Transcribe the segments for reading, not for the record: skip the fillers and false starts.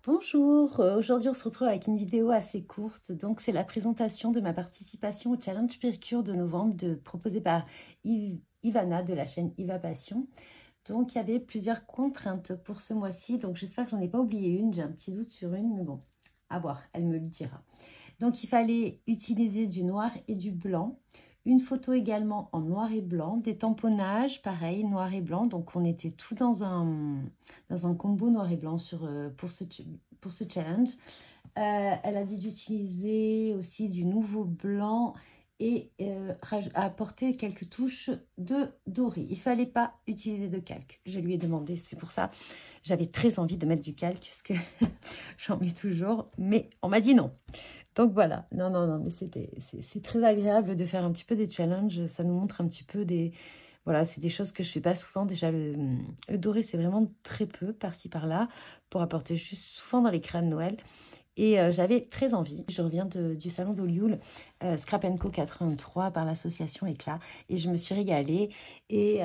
Bonjour, aujourd'hui on se retrouve avec une vidéo assez courte, donc c'est la présentation de ma participation au challenge Péricure de novembre proposé par Ivana de la chaîne Iva Passion. Donc il y avait plusieurs contraintes pour ce mois-ci, donc j'espère que j'en ai pas oublié une, j'ai un petit doute sur une, mais bon, à voir, elle me le dira. Donc il fallait utiliser du noir et du blanc. Une photo également en noir et blanc, des tamponnages, pareil, noir et blanc. Donc, on était tout dans un combo noir et blanc pour ce challenge. Elle a dit d'utiliser aussi du nouveau blanc et apporter quelques touches de doré. Il ne fallait pas utiliser de calque. Je lui ai demandé, c'est pour ça. J'avais très envie de mettre du calque, parce que j'en mets toujours, mais on m'a dit non. Donc voilà, non, mais c'est très agréable de faire un petit peu des challenges. Ça nous montre un petit peu des... Voilà, c'est des choses que je fais pas souvent. Déjà, le doré, c'est vraiment très peu, par-ci, par-là, pour apporter juste souvent dans les crânes de Noël. Et j'avais très envie. Je reviens du salon d'Olioul, Scrap Co 83 par l'association Éclat. Et je me suis régalée. Et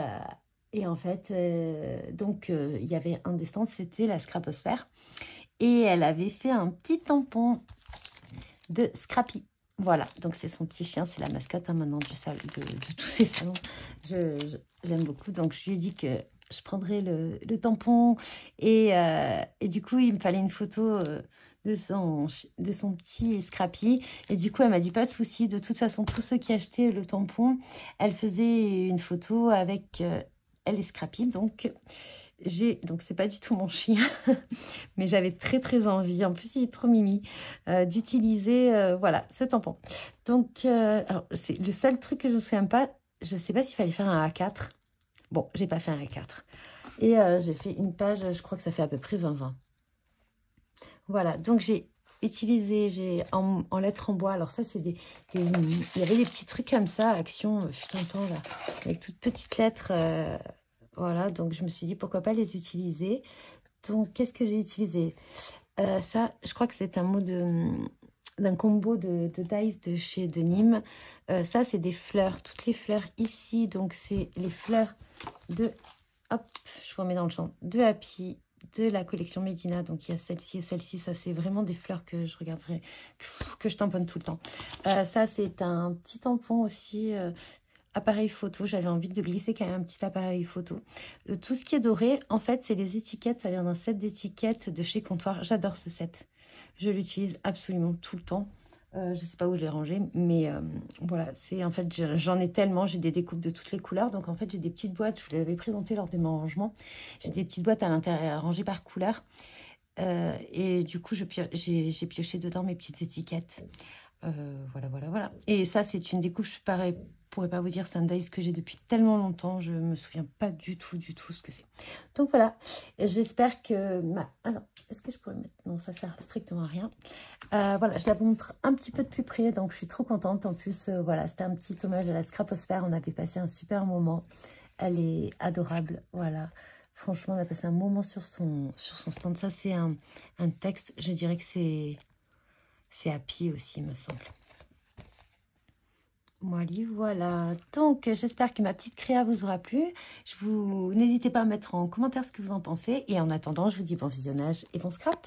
en fait, il y avait un des stands, c'était la Scraposphère. Et elle avait fait un petit tampon de Scrappy. Voilà, donc c'est son petit chien, c'est la mascotte maintenant de tous ces salons. J'aime beaucoup, donc je lui ai dit que je prendrais le tampon et du coup, il me fallait une photo de son petit Scrappy. Et du coup, elle m'a dit pas de souci. De toute façon, tous ceux qui achetaient le tampon, elle faisait une photo avec elle et Scrappy. Donc c'est pas du tout mon chien, mais j'avais très envie, en plus il est trop mimi, d'utiliser voilà, ce tampon. Donc, alors, c'est le seul truc que je ne me souviens pas, je sais pas s'il fallait faire un A4. Bon, j'ai pas fait un A4. Et j'ai fait une page, je crois que ça fait à peu près 20-20. Voilà, donc j'ai utilisé en lettres en bois. Alors ça, c'est il y avait des petits trucs comme ça, Action, fut un temps, là, avec toutes petites lettres. Voilà, donc je me suis dit, pourquoi pas les utiliser. Donc, qu'est-ce que j'ai utilisé? Ça, je crois que c'est un mot d'un combo de dice de chez Denim. Ça, c'est des fleurs, toutes les fleurs ici. Donc, c'est les fleurs de, hop, je vous remets dans le champ, de Happy, de la collection Medina. Donc, il y a celle-ci et celle-ci. Ça, c'est vraiment des fleurs que je regarderai, que je tamponne tout le temps. Ça, c'est un petit tampon aussi, appareil photo. J'avais envie de glisser quand même un petit appareil photo. Tout ce qui est doré, en fait, c'est les étiquettes. Ça vient d'un set d'étiquettes de chez Comptoir. J'adore ce set. Je l'utilise absolument tout le temps. Je ne sais pas où je l'ai rangé, mais voilà. En fait, j'en ai tellement. J'ai des découpes de toutes les couleurs. Donc, en fait, j'ai des petites boîtes. Je vous l'avais présenté lors de mon rangement. J'ai des petites boîtes à l'intérieur rangées par couleur. Et du coup, j'ai pioché dedans mes petites étiquettes. Voilà. Et ça, c'est une découpe, je pourrais pas vous dire, c'est un dice que j'ai depuis tellement longtemps, je me souviens pas du tout ce que c'est. Donc voilà, j'espère que... Alors, est-ce que je pourrais mettre... Non, ça sert strictement à rien. Voilà, je la vous montre un petit peu de plus près, donc je suis trop contente. En plus, voilà, c'était un petit hommage à la Scraposphère, on avait passé un super moment. Elle est adorable, voilà. Franchement, on a passé un moment sur son stand. Ça, c'est un texte, je dirais que c'est Happy aussi, me semble. Voilà. Donc, j'espère que ma petite créa vous aura plu. N'hésitez pas à mettre en commentaire ce que vous en pensez. Et en attendant, je vous dis bon visionnage et bon scrap.